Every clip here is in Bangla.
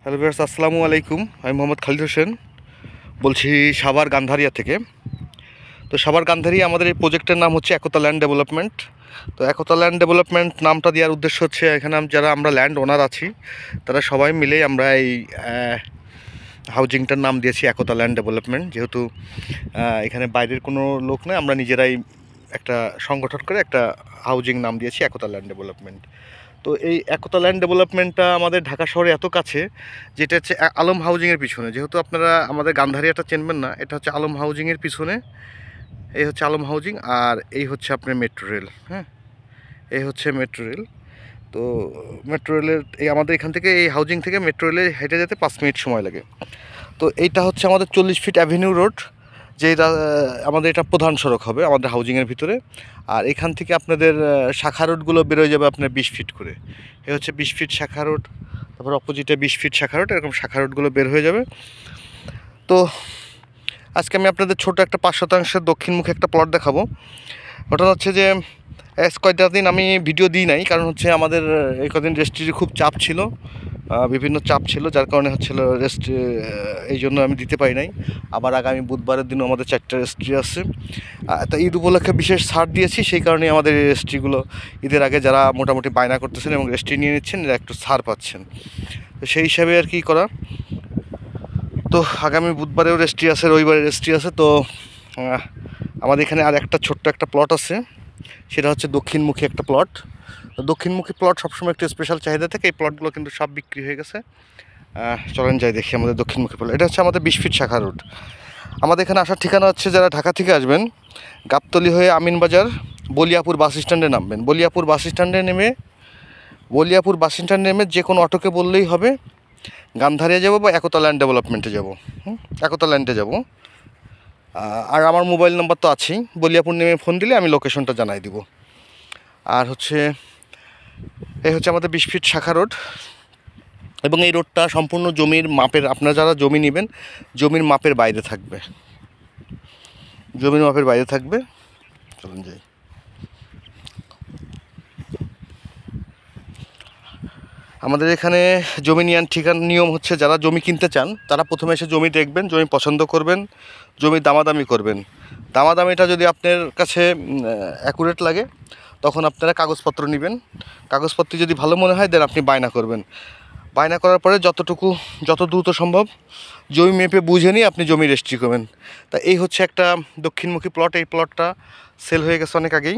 হ্যালো ভিউয়ার্স, আসসালামু আলাইকুম। আমি মোহাম্মদ খালিদ হোসেন বলছি সাভার গান্ধারিয়া থেকে। তো সাভার গান্ধারিয়া আমাদের এই প্রজেক্টের নাম হচ্ছে একতা ল্যান্ড ডেভেলপমেন্ট। তো একতা ল্যান্ড ডেভেলপমেন্ট নামটা দেওয়ার উদ্দেশ্য হচ্ছে এখানে যারা আমরা ল্যান্ড ওনার আছি তারা সবাই মিলেই আমরা এই হাউজিংটার নাম দিয়েছি একতা ল্যান্ড ডেভেলপমেন্ট। যেহেতু এখানে বাইরের কোনো লোক নেই, আমরা নিজেরাই একটা সংগঠন করে একটা হাউজিং নাম দিয়েছি একতা ল্যান্ড ডেভেলপমেন্ট। তো এই একতা ল্যান্ড ডেভেলপমেন্টটা আমাদের ঢাকা শহরে এত কাছে, যেটা হচ্ছে আলম হাউজিংয়ের পিছনে। যেহেতু আপনারা আমাদের গান্ধারিয়াটা চিনবেন না, এটা হচ্ছে আলম হাউজিংয়ের পিছনে। এই হচ্ছে আলম হাউজিং, আর এই হচ্ছে আপনার মেট্রো রেল। হ্যাঁ, এই হচ্ছে মেট্রো রেল। তো মেট্রো রেলের এই আমাদের এখান থেকে এই হাউজিং থেকে মেট্রো রেলে হেঁটে যেতে 5 মিনিট সময় লাগে। তো এইটা হচ্ছে আমাদের 40 ফিট অ্যাভিনিউ রোড, যে আমাদের এটা প্রধান সড়ক হবে আমাদের হাউজিংয়ের ভিতরে। আর এখান থেকে আপনাদের শাখা রোডগুলো বেরোয় যাবে আপনার 20 ফিট করে। এ হচ্ছে 20 ফিট শাখা রোড, তারপর অপোজিটে 20 ফিট শাখা রোড, এরকম শাখা রোডগুলো বের হয়ে যাবে। তো আজকে আমি আপনাদের ছোট একটা 5% দক্ষিণমুখী একটা প্লট দেখাবো। ঘটনা হচ্ছে যে কয়েকটা দিন আমি ভিডিও দিই নাই, কারণ হচ্ছে আমাদের এই কদিন রেস্ট্রির খুব চাপ ছিল, বিভিন্ন চাপ ছিল, যার কারণে হচ্ছিল এই জন্য আমি দিতে পারি নাই। আবার আগামী বুধবারের দিনও আমাদের 4টা রেস্ট্রি আছে। তা ঈদ উপলক্ষে বিশেষ ছাড় দিয়েছি, সেই কারণেই আমাদের এই রেস্ট্রিগুলো ঈদের আগে যারা মোটামুটি বায়না করতেছেন এবং রেস্ট্রি নিয়ে নিচ্ছেন এরা একটু ছাড় পাচ্ছেন। তো সেই হিসাবে আর কি করা। তো আগামী বুধবারেও রেস্ট্রি আছে, রবিবারে রেস্ট্রি আছে। তো আমাদের এখানে আর একটা ছোট্ট একটা প্লট আছে, সেটা হচ্ছে দক্ষিণমুখী একটা প্লট। তো দক্ষিণমুখী প্লট সবসময় একটু স্পেশাল চাহিদা থাকে। এই প্লটগুলো কিন্তু সব বিক্রি হয়ে গেছে। চলেন যাই দেখি আমাদের দক্ষিণমুখী প্লট। এটা হচ্ছে আমাদের 20 ফিট শাখা রোড। আমাদের এখানে আসার ঠিকানা হচ্ছে, যারা ঢাকা থেকে আসবেন গাবতলী হয়ে আমিনবাজার বলিয়াপুর বাস স্ট্যান্ডে নামবেন। বলিয়াপুর বাস স্ট্যান্ডে নেমে যে কোনো অটোকে বললেই হবে গান্ধারিয়া যাব বা একতা ল্যান্ড ডেভেলপমেন্টে যাব। একতা ল্যান্ডে যাব। আর আমার মোবাইল নাম্বার তো আছেই, বলিয়াপুর নেমে ফোন দিলে আমি লোকেশনটা জানাই দিব। আর হচ্ছে এই হচ্ছে আমাদের 20 ফিট শাখা রোড, এবং এই রোডটা সম্পূর্ণ জমির মাপের, আপনারা যারা জমি নেবেন জমির মাপের বাইরে থাকবে, জমির মাপের বাইরে থাকবে। চলুন যাই। আমাদের এখানে জমি নেওয়ার নিয়ম হচ্ছে, যারা জমি কিনতে চান তারা প্রথমে এসে জমি দেখবেন, জমি পছন্দ করবেন, জমি দামাদামি করবেন। দামাদামিটা যদি আপনার কাছে অ্যাকুরেট লাগে তখন আপনারা কাগজপত্র নেবেন। কাগজপত্র যদি ভালো মনে হয় দেন আপনি বায়না করবেন। বায়না করার পরে যত দ্রুত সম্ভব জমি মেপে বুঝে নিয়ে আপনি জমি রেজিস্ট্রি করবেন। তা এই হচ্ছে একটা দক্ষিণমুখী প্লট। এই প্লটটা সেল হয়ে গেছে অনেক আগেই।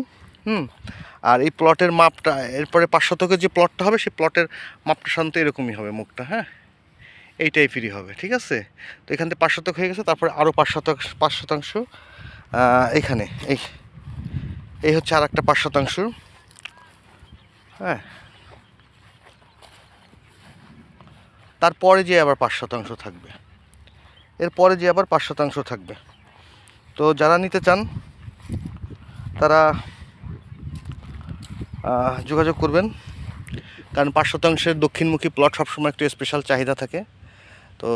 আর এই প্লটের মাপটা এরপরে 5 শতকের যে প্লটটা হবে সেই প্লটের মাপটা সাধারণত এরকমই হবে, মুখটা হ্যাঁ এই টাইপেরই হবে, ঠিক আছে। তো এখান থেকে 5 শতক হয়ে গেছে, তারপরে আরও 5 শতাংশ এখানে এই হচ্ছে আর একটা 5 শতাংশ। হ্যাঁ, তারপরে যে আবার 5 শতাংশ থাকবে, এরপরে যে আবার 5 শতাংশ থাকবে। তো যারা নিতে চান তারা যোগাযোগ করবেন, কারণ 5 শতাংশের দক্ষিণমুখী প্লট সবসময় একটু স্পেশাল চাহিদা থাকে। তো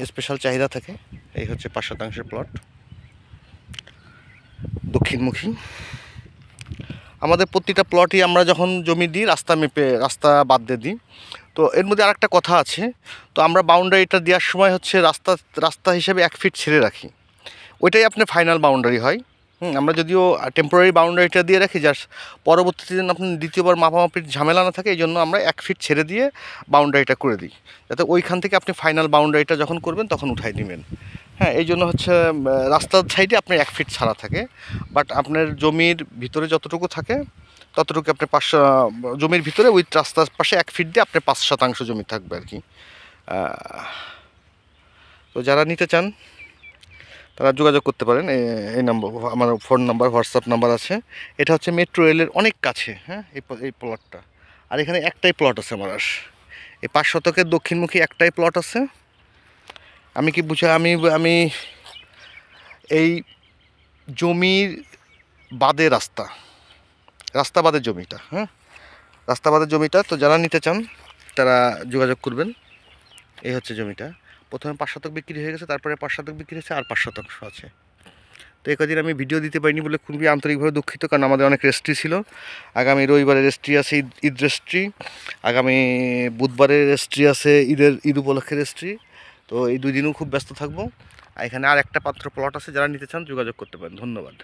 স্পেশাল চাহিদা থাকে। এই হচ্ছে 5 শতাংশের প্লট দক্ষিণমুখী। আমাদের প্রতিটা প্লটই আমরা যখন জমি দিই রাস্তা মেপে, রাস্তা বাদ দিয়ে দিই। তো এর মধ্যে আরেকটা কথা আছে, তো আমরা বাউন্ডারিটা দেওয়ার সময় হচ্ছে রাস্তা হিসেবে 1 ফিট ছেড়ে রাখি, ওইটাই আপনার ফাইনাল বাউন্ডারি হয়। আমরা যদিও টেম্পোরারি বাউন্ডারিটা দিয়ে রাখি, যার পরবর্তীতে যেন আপনার দ্বিতীয়বার মাপামাপির ঝামেলা না থাকে, এই জন্য আমরা 1 ফিট ছেড়ে দিয়ে বাউন্ডারিটা করে দিই, যাতে ওইখান থেকে আপনি ফাইনাল বাউন্ডারিটা যখন করবেন তখন উঠাই দিবেন। হ্যাঁ, এই জন্য হচ্ছে রাস্তার সাইডে আপনার 1 ফিট ছাড়া থাকে, বাট আপনার জমির ভিতরে যতটুকু থাকে ততটুকু আপনার জমির ভিতরে ওই রাস্তার পাশে 1 ফিট দিয়ে আপনার 5 শতাংশ জমি থাকবে আর কি। তো যারা নিতে চান তারা যোগাযোগ করতে পারেন। এই নম্বর আমার ফোন নাম্বার, হোয়াটসঅ্যাপ নাম্বার আছে। এটা হচ্ছে মেট্রো রেলের অনেক কাছে। হ্যাঁ, এই প্লটটা। আর এখানে একটাই প্লট আছে আমার, এই 5 শতকের দক্ষিণমুখী একটাই প্লট আছে। আমি কি বুঝে আমি এই জমির বাদে রাস্তা বাদের জমিটা, হ্যাঁ রাস্তা বাদের জমিটা। তো যারা নিতে চান তারা যোগাযোগ করবেন। এই হচ্ছে জমিটা, প্রথমে 5 শতক বিক্রি হয়ে গেছে, তারপরে 5 শতক বিক্রি হয়েছে, আর 5 শতাংশ আছে। তো এই কদিন আমি ভিডিও দিতে পারিনি বলে খুবই আন্তরিকভাবে দুঃখিত, কারণ আমাদের অনেক রেস্ট্রি ছিল। আগামী রবিবারে রেস্ট্রি আছে, ঈদ রেস্ট্রি। আগামী বুধবারে রেস্ট্রি আছে, ঈদ উপলক্ষে রেস্ট্রি। তো এই 2 দিনও খুব ব্যস্ত থাকবো। আর এখানে আর একটা পাত্র প্লট আছে, যারা নিতে চান যোগাযোগ করতে পারেন। ধন্যবাদ।